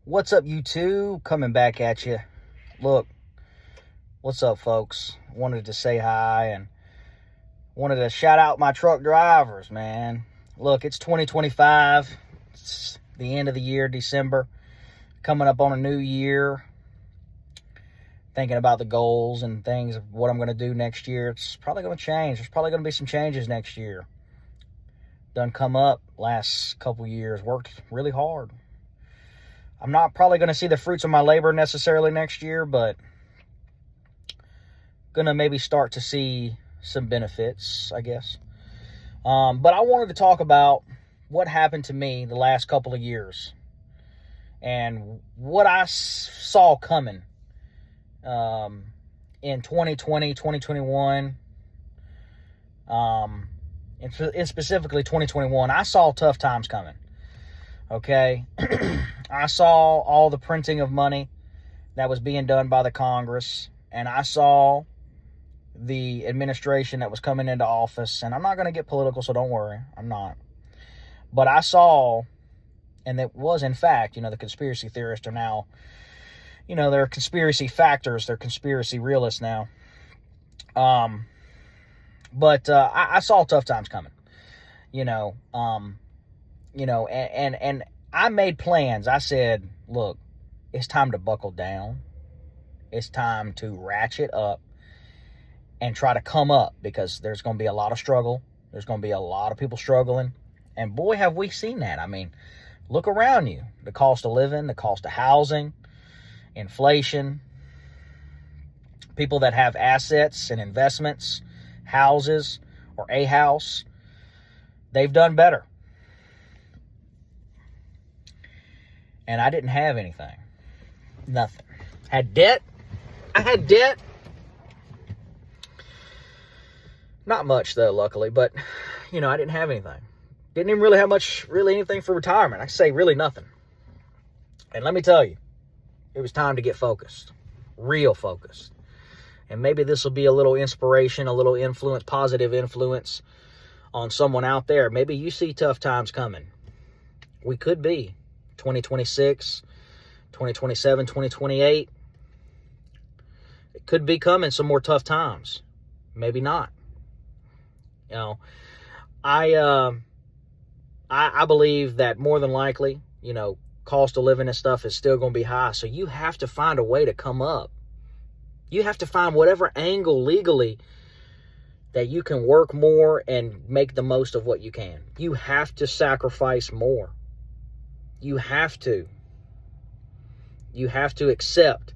What's up, YouTube? Coming back at you. Look, what's up, folks? Wanted to say hi and wanted to shout out my truck drivers, man. Look, it's 2025. It's the end of the year, December. Coming up on a new year. Thinking about the goals and things of what I'm going to do next year. It's probably going to change. There's probably going to be some changes next year. Done come up last couple years. Worked really hard. I'm not probably going to see the fruits of my labor necessarily next year, but going to maybe start to see some benefits, I guess. But I wanted to talk about what happened to me the last couple of years and what I saw coming in 2020, 2021, and specifically 2021. I saw tough times coming. Okay, I saw all the printing of money that was being done by the Congress, and I saw the administration that was coming into office, and I'm not going to get political, so don't worry, I'm not. But I saw, and it was in fact, the conspiracy theorists are now, they're conspiracy factors, they're conspiracy realists now. But I saw tough times coming, and I made plans. I said, look, it's time to buckle down. It's time to ratchet up and try to come up, because there's going to be a lot of struggle. There's going to be a lot of people struggling. And boy, have we seen that. I mean, look around you. The cost of living, the cost of housing, inflation, people that have assets and investments, houses or a house, they've done better. And I didn't have anything. Nothing. Had debt. I had debt. Not much, though, luckily. But, I didn't have anything. Didn't even really have anything for retirement. I say really nothing. And let me tell you, it was time to get focused. Real focused. And maybe this will be a little inspiration, a little influence, positive influence on someone out there. Maybe you see tough times coming. We could be 2026, 2027, 2028. It could be coming some more tough times. Maybe not. I believe that more than likely, cost of living and stuff is still going to be high. So you have to find a way to come up. You have to find whatever angle legally that you can work more and make the most of what you can. You have to sacrifice more. You have to. You have to accept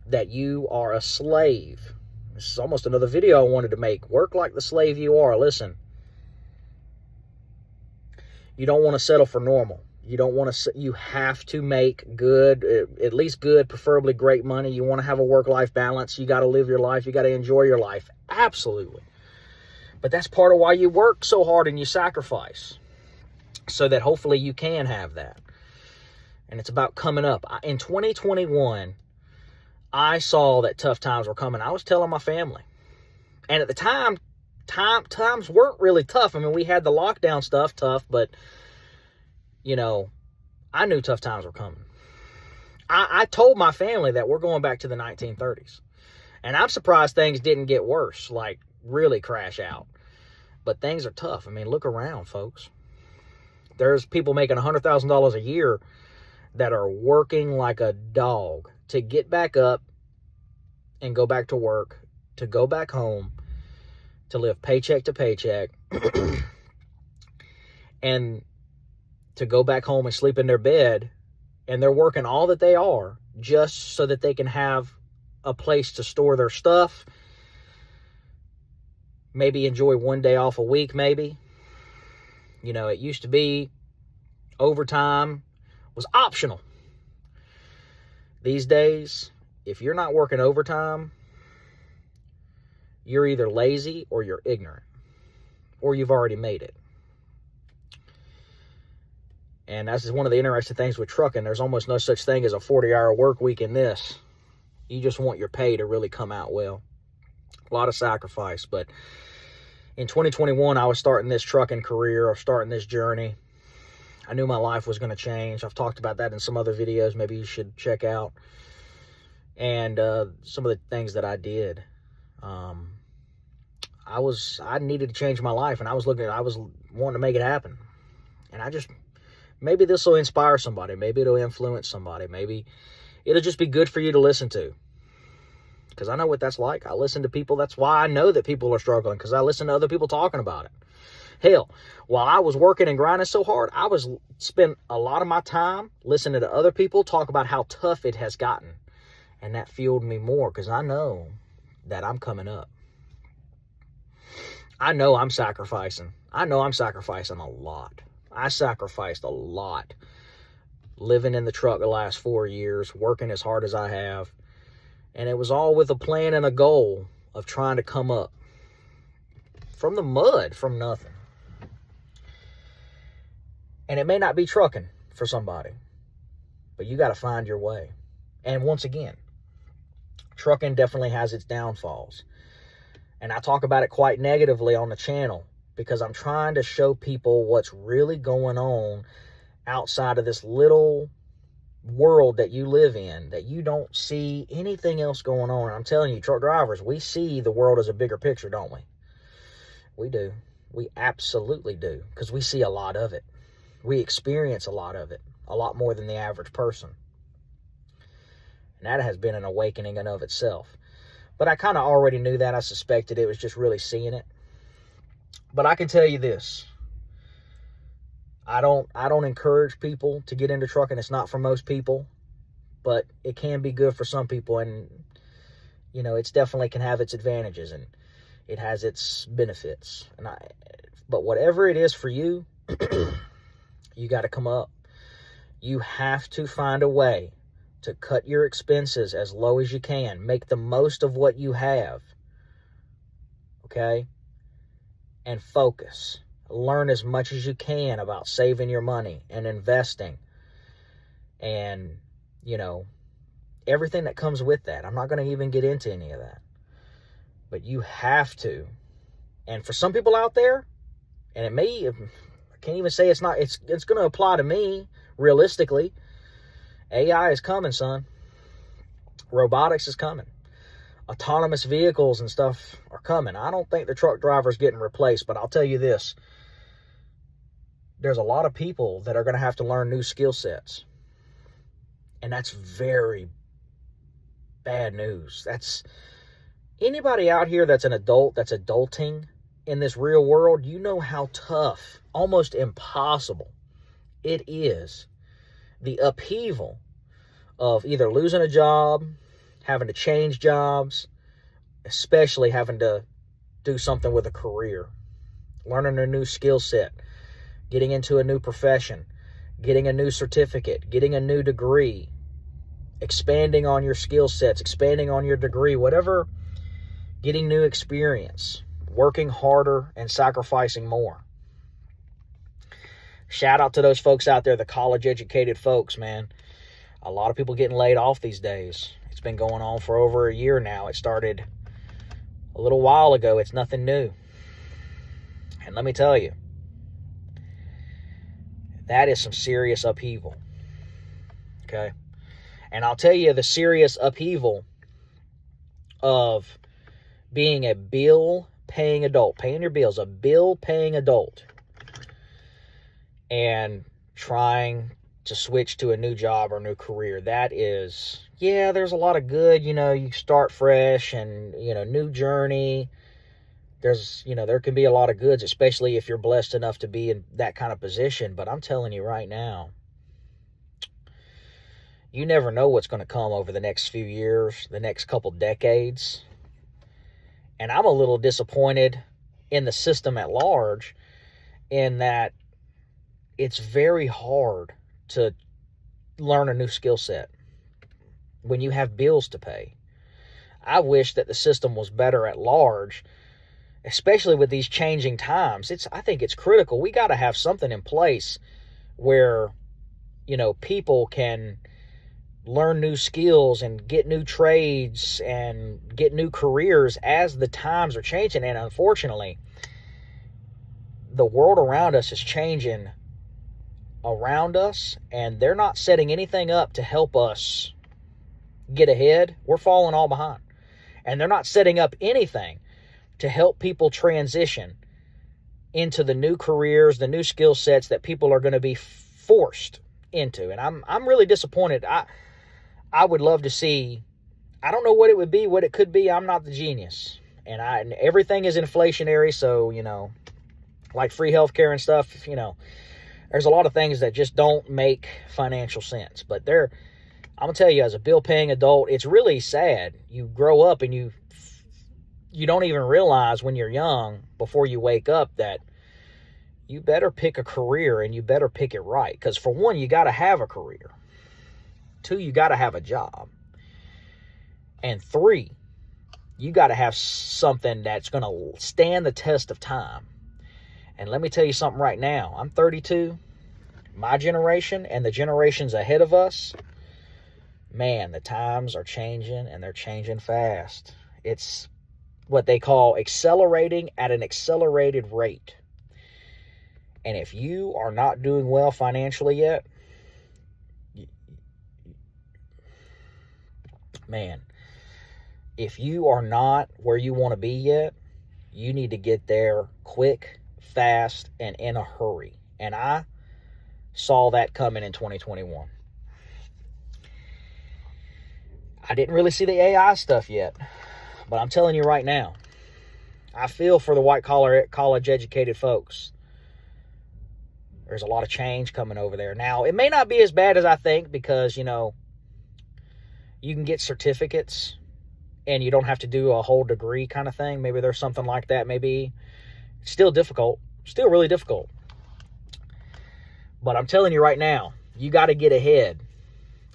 that you are a slave. This is almost another video I wanted to make. Work like the slave you are. Listen, you don't want to settle for normal. You have to make good, at least good, preferably great money. You want to have a work-life balance. You got to live your life. You got to enjoy your life. Absolutely. But that's part of why you work so hard and you sacrifice, so that hopefully you can have that. And it's about coming up. In 2021, I saw that tough times were coming. I was telling my family. And at the time, times weren't really tough. I mean, we had the lockdown stuff tough, but, I knew tough times were coming. I told my family that we're going back to the 1930s. And I'm surprised things didn't get worse, like really crash out. But things are tough. I mean, look around, folks. There's people making $100,000 a year that are working like a dog to get back up and go back to work, to go back home, to live paycheck to paycheck, and to go back home and sleep in their bed, and they're working all that they are just so that they can have a place to store their stuff, maybe enjoy one day off a week, maybe. It used to be overtime was optional. These days, if you're not working overtime, you're either lazy or you're ignorant, or you've already made it. And that's one of the interesting things with trucking. There's almost no such thing as a 40-hour work week in this. You just want your pay to really come out well. A lot of sacrifice. But in 2021, I was starting this trucking career, or starting this journey. I knew my life was going to change. I've talked about that in some other videos maybe you should check out. And some of the things that I did. I needed to change my life, and I was wanting to make it happen. And maybe this will inspire somebody. Maybe it'll influence somebody. Maybe it'll just be good for you to listen to. Because I know what that's like. I listen to people. That's why I know that people are struggling, because I listen to other people talking about it. Hell, while I was working and grinding so hard, I spent a lot of my time listening to other people talk about how tough it has gotten. And that fueled me more, because I know that I'm coming up. I know I'm sacrificing. I know I'm sacrificing a lot. I sacrificed a lot living in the truck the last 4 years, working as hard as I have. And it was all with a plan and a goal of trying to come up from the mud, from nothing. And it may not be trucking for somebody, but you got to find your way. And once again, trucking definitely has its downfalls. And I talk about it quite negatively on the channel, because I'm trying to show people what's really going on outside of this little world that you live in, that you don't see anything else going on. And I'm telling you, truck drivers, we see the world as a bigger picture, don't we? We do. We absolutely do, because we see a lot of it. We experience a lot of it, a lot more than the average person. And that has been an awakening in of itself. But I kind of already knew that. I suspected it, was just really seeing it. But I can tell you this. I don't encourage people to get into trucking. It's not for most people. But it can be good for some people. And, you know, it's definitely can have its advantages. And it has its benefits. But whatever it is for you, you got to come up. You have to find a way to cut your expenses as low as you can. Make the most of what you have. Okay? And focus. Learn as much as you can about saving your money and investing. And, you know, everything that comes with that. I'm not going to even get into any of that. But you have to. And for some people out there, and it may, I can't even say it's not, it's going to apply to me, realistically. AI is coming, son. Robotics is coming. Autonomous vehicles and stuff are coming. I don't think the truck driver's getting replaced, but I'll tell you this. There's a lot of people that are going to have to learn new skill sets. And that's very bad news. That's anybody out here that's an adult, that's adulting in this real world, you know how tough, almost impossible it is. The upheaval of either losing a job, having to change jobs, especially having to do something with a career, learning a new skill set, getting into a new profession, getting a new certificate, getting a new degree, expanding on your skill sets, expanding on your degree, whatever, getting new experience, working harder and sacrificing more. Shout out to those folks out there, the college-educated folks, man. A lot of people getting laid off these days. It's been going on for over a year now. It started a little while ago. It's nothing new. And let me tell you, that is some serious upheaval. Okay? And I'll tell you the serious upheaval of being a bill-paying adult, paying your bills, a bill-paying adult, and trying to switch to a new job or new career. That is, yeah, there's a lot of good, you know, you start fresh and, you know, new journey. There's, you know, there can be a lot of goods, especially if you're blessed enough to be in that kind of position. But I'm telling you right now, you never know what's going to come over the next few years, the next couple decades. And I'm a little disappointed in the system at large in that it's very hard to learn a new skill set when you have bills to pay. I wish that the system was better at large, especially with these changing times. I think it's critical. We got to have something in place where, you know, people can learn new skills and get new trades and get new careers as the times are changing. And unfortunately, the world around us is changing around us, and they're not setting anything up to help us get ahead, we're falling all behind. And they're not setting up anything to help people transition into the new careers, the new skill sets that people are going to be forced into. And I'm really disappointed. I would love to see, I don't know what it would be, what it could be. I'm not the genius. And everything is inflationary, so, like free healthcare and stuff, there's a lot of things that just don't make financial sense. But I'm going to tell you, as a bill-paying adult, it's really sad. You grow up and you don't even realize when you're young, before you wake up, that you better pick a career and you better pick it right. Because for one, you got to have a career. 2, you got to have a job. And 3, you got to have something that's going to stand the test of time. And let me tell you something right now. I'm 32. My generation and the generations ahead of us, man, the times are changing, and they're changing fast. It's what they call accelerating at an accelerated rate. And if you are not doing well financially yet, man, if you are not where you want to be yet, you need to get there quick, fast, and in a hurry. And I saw that coming in 2021. I didn't really see the AI stuff yet, but I'm telling you right now, I feel for the white-collar, college-educated folks. There's a lot of change coming over there. Now, it may not be as bad as I think, because, you can get certificates and you don't have to do a whole degree kind of thing. Maybe there's something like that. Maybe it's still difficult, still really difficult. But I'm telling you right now, you got to get ahead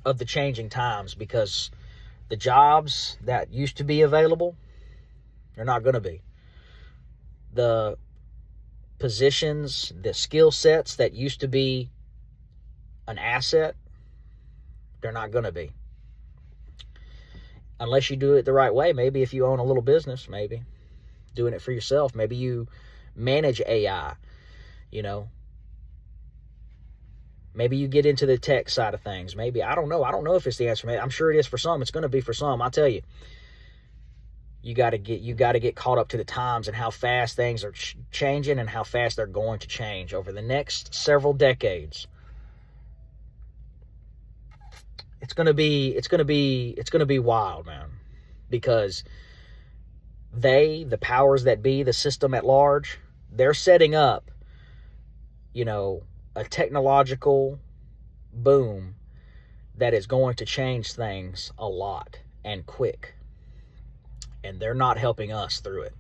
of the changing times, because the jobs that used to be available, they're not going to be. The positions, the skill sets that used to be an asset, they're not going to be. Unless you do it the right way. Maybe if you own a little business, maybe doing it for yourself. Maybe you manage AI, Maybe you get into the tech side of things. Maybe, I don't know. I don't know if it's the answer. I'm sure it is for some. It's going to be for some. I'll tell you. You got to get caught up to the times and how fast things are changing, and how fast they're going to change over the next several decades. It's going to be wild, man, because the powers that be, the system at large, they're setting up, a technological boom that is going to change things a lot and quick. And they're not helping us through it.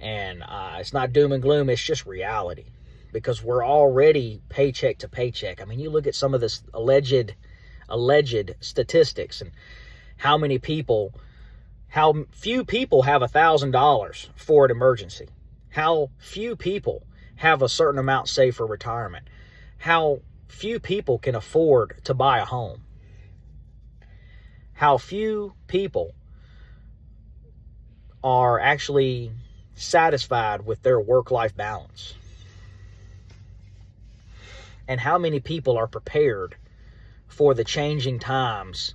And it's not doom and gloom, it's just reality. Because we're already paycheck to paycheck. I mean, you look at some of this alleged statistics, and how few people have $1,000 for an emergency. How few people have a certain amount saved for retirement. How few people can afford to buy a home. How few people are actually satisfied with their work-life balance. And how many people are prepared for the changing times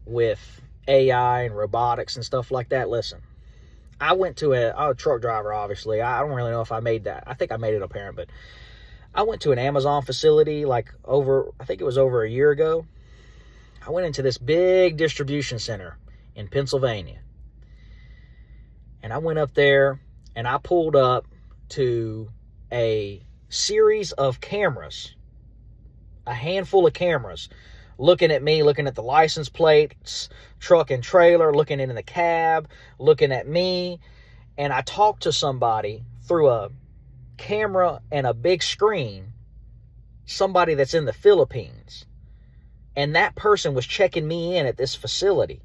with AI and robotics and stuff like that. Listen, I went to a truck driver, obviously. I don't really know if I made that. I think I made it apparent, but I went to an Amazon facility I think it was over a year ago. I went into this big distribution center in Pennsylvania. And I went up there and I pulled up to a series of cameras, a handful of cameras, looking at me, looking at the license plates, truck and trailer, looking into the cab, looking at me. And I talked to somebody through a camera and a big screen, somebody that's in the Philippines. And that person was checking me in at this facility.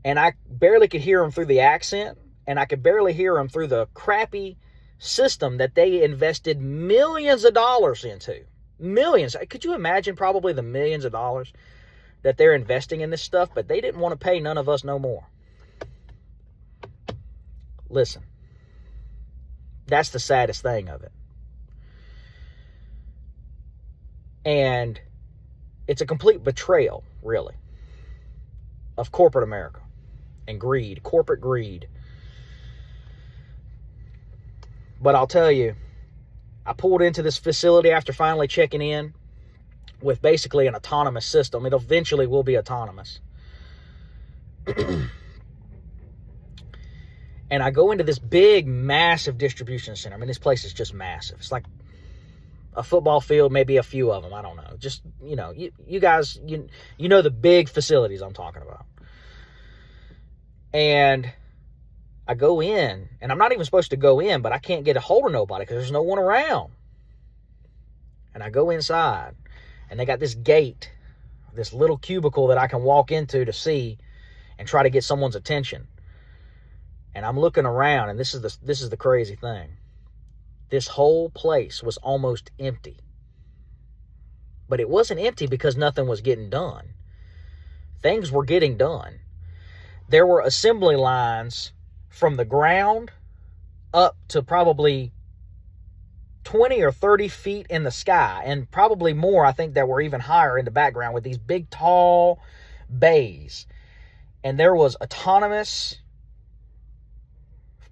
And I barely could hear him through the accent, and I could barely hear him through the crappy system that they invested millions of dollars into. Millions. Could you imagine probably the millions of dollars that they're investing in this stuff? But they didn't want to pay none of us no more. Listen, that's the saddest thing of it. And it's a complete betrayal, really, of corporate America and greed, corporate greed. But I'll tell you, I pulled into this facility after finally checking in with basically an autonomous system. It eventually will be autonomous. And I go into this big, massive distribution center. I mean, this place is just massive. It's like a football field, maybe a few of them. I don't know. Just, you guys, you know the big facilities I'm talking about. And I go in, and I'm not even supposed to go in, but I can't get a hold of nobody because there's no one around. And I go inside, and they got this gate, this little cubicle that I can walk into to see and try to get someone's attention. And I'm looking around, and this is the crazy thing. This whole place was almost empty. But it wasn't empty because nothing was getting done. Things were getting done. There were assembly lines from the ground up to probably 20 or 30 feet in the sky, and probably more, I think, that were even higher in the background with these big, tall bays. And there was autonomous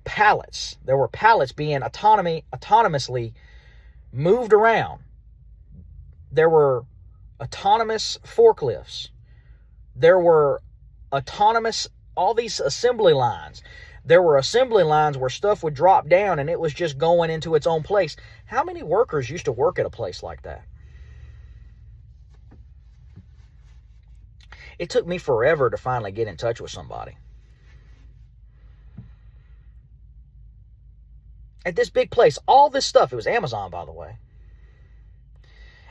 pallets. There were pallets being autonomously moved around. There were autonomous forklifts. There were autonomous, all these assembly lines. There were assembly lines where stuff would drop down and it was just going into its own place. How many workers used to work at a place like that? It took me forever to finally get in touch with somebody. At this big place, all this stuff, it was Amazon, by the way.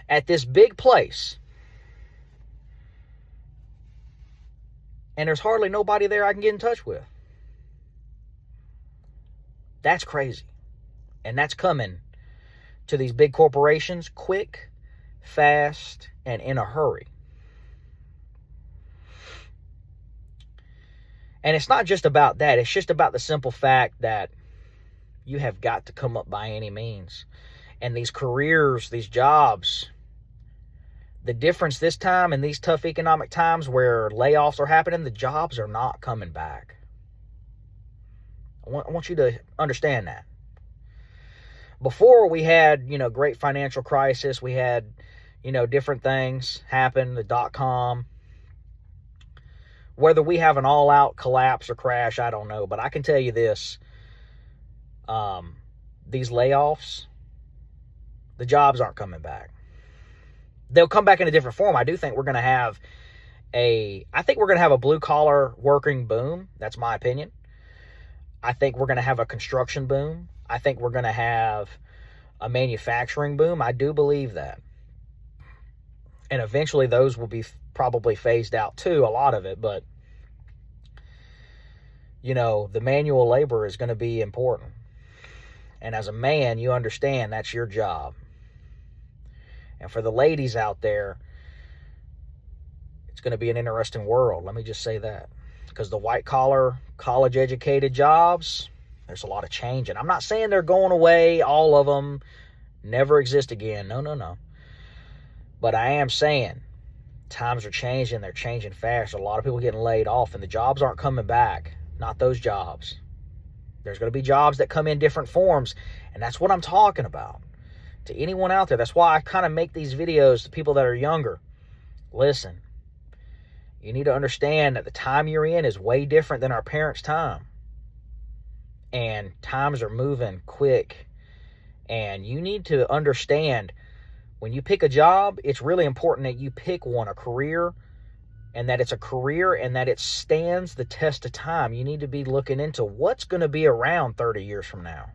At this big place. And there's hardly nobody there I can get in touch with. That's crazy. And that's coming to these big corporations quick, fast, and in a hurry. And it's not just about that. It's just about the simple fact that you have got to come up by any means. And these careers, these jobs, the difference this time in these tough economic times where layoffs are happening, the jobs are not coming back. I want you to understand that. Before we had, great financial crisis, we had, different things happen, the .com. Whether we have an all-out collapse or crash, I don't know. But I can tell you this. These layoffs, the jobs aren't coming back. They'll come back in a different form. I do think we're going to have a blue-collar working boom. That's my opinion. I think we're going to have a construction boom. I think we're going to have a manufacturing boom. I do believe that. And eventually those will be probably phased out too, a lot of it. But, the manual labor is going to be important. And as a man, you understand that's your job. And for the ladies out there, it's going to be an interesting world. Let me just say that. Because the white-collar, college-educated jobs, there's a lot of change. And I'm not saying they're going away, all of them, never exist again. No. But I am saying times are changing. They're changing fast. A lot of people getting laid off, and the jobs aren't coming back. Not those jobs. There's going to be jobs that come in different forms, and that's what I'm talking about. To anyone out there, that's why I kind of make these videos to people that are younger. Listen, you need to understand that the time you're in is way different than our parents' time. And times are moving quick. And you need to understand, when you pick a job, it's really important that you pick one, a career, and that it's a career and that it stands the test of time. You need to be looking into what's going to be around 30 years from now.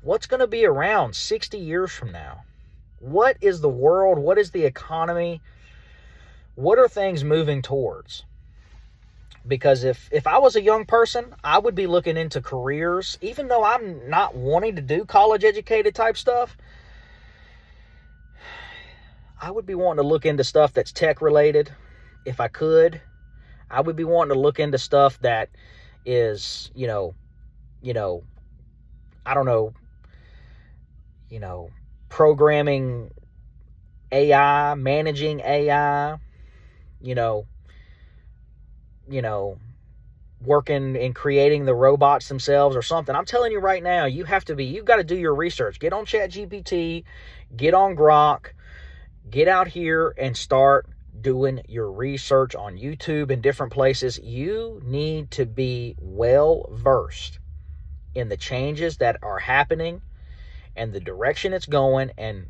What's going to be around 60 years from now? What is the world? What is the economy? What are things moving towards? Because if I was a young person, I would be looking into careers, even though I'm not wanting to do college-educated type stuff. I would be wanting to look into stuff that's tech-related, if I could. I would be wanting to look into stuff that is, I don't know, programming AI, managing AI, you know, working and creating the robots themselves or something. I'm telling you right now, you've got to do your research. Get on ChatGPT, get on Grok, get out here and start doing your research on YouTube and different places. You need to be well versed in the changes that are happening and the direction it's going and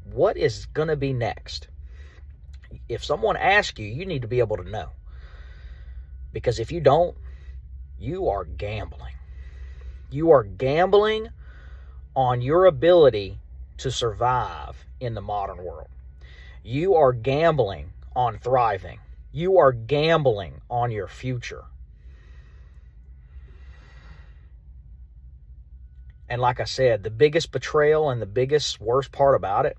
what is going to be next. If someone asks you, you need to be able to know. Because if you don't, you are gambling. You are gambling on your ability to survive in the modern world. You are gambling on thriving. You are gambling on your future. And like I said, the biggest betrayal and the biggest worst part about it,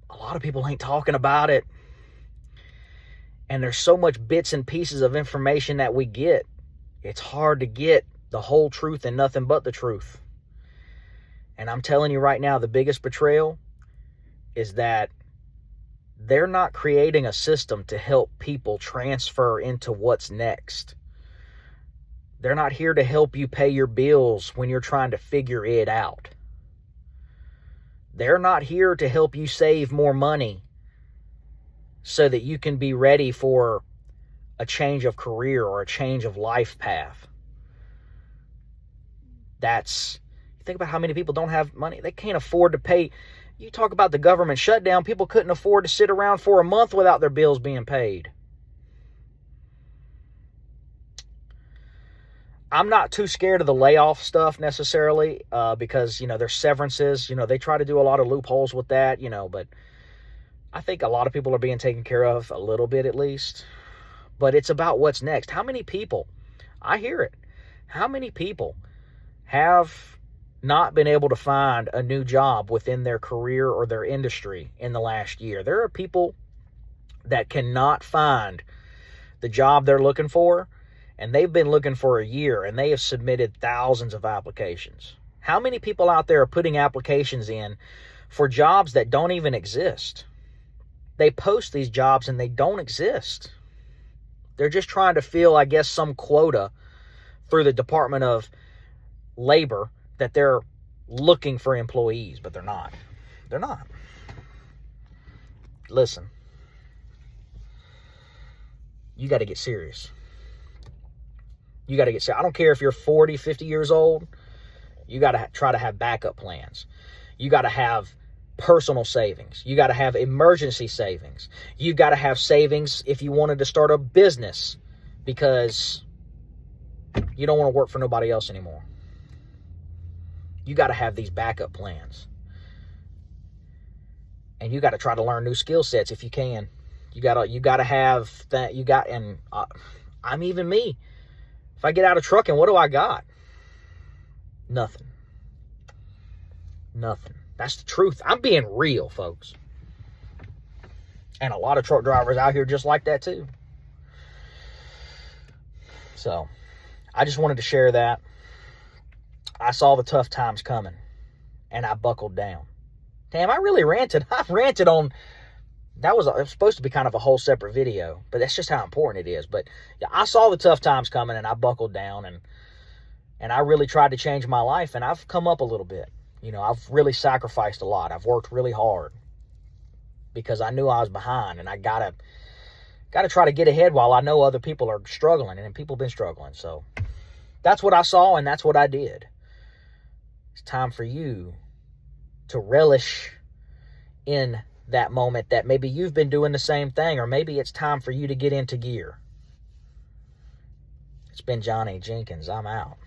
a lot of people ain't talking about it. And there's so much bits and pieces of information that we get. It's hard to get the whole truth and nothing but the truth. And I'm telling you right now, the biggest betrayal is that they're not creating a system to help people transfer into what's next. They're not here to help you pay your bills when you're trying to figure it out. They're not here to help you save more money so that you can be ready for a change of career or a change of life path. Think about how many people don't have money. They can't afford to pay. You talk about the government shutdown, people couldn't afford to sit around for a month without their bills being paid. I'm not too scared of the layoff stuff necessarily because, there's severances. They try to do a lot of loopholes with that, but I think a lot of people are being taken care of a little bit at least. But it's about what's next. How many people, I hear it, how many people have not been able to find a new job within their career or their industry in the last year? There are people that cannot find the job they're looking for, and they've been looking for a year, and they have submitted thousands of applications. How many people out there are putting applications in for jobs that don't even exist? They post these jobs and they don't exist. They're just trying to fill, I guess, some quota through the Department of Labor that they're looking for employees, but they're not. They're not. Listen, you got to get serious. You got to get serious. I don't care if you're 40, 50 years old. You got to try to have backup plans. You got to have personal savings. You got to have emergency savings. You got to have savings if you wanted to start a business because you don't want to work for nobody else anymore. You got to have these backup plans. And you got to try to learn new skill sets if you can. You got to have that. I'm even me. If I get out of trucking, what do I got? Nothing. That's the truth. I'm being real, folks. And a lot of truck drivers out here just like that too. So, I just wanted to share that. I saw the tough times coming, and I buckled down. Damn, I really ranted. I ranted on... it was supposed to be kind of a whole separate video, but that's just how important it is. But yeah, I saw the tough times coming, and I buckled down, and I really tried to change my life, and I've come up a little bit. I've really sacrificed a lot. I've worked really hard because I knew I was behind, and I gotta try to get ahead while I know other people are struggling, and people have been struggling. So that's what I saw, and that's what I did. It's time for you to relish in that moment that maybe you've been doing the same thing, or maybe it's time for you to get into gear. It's been Johnny Jenkins. I'm out.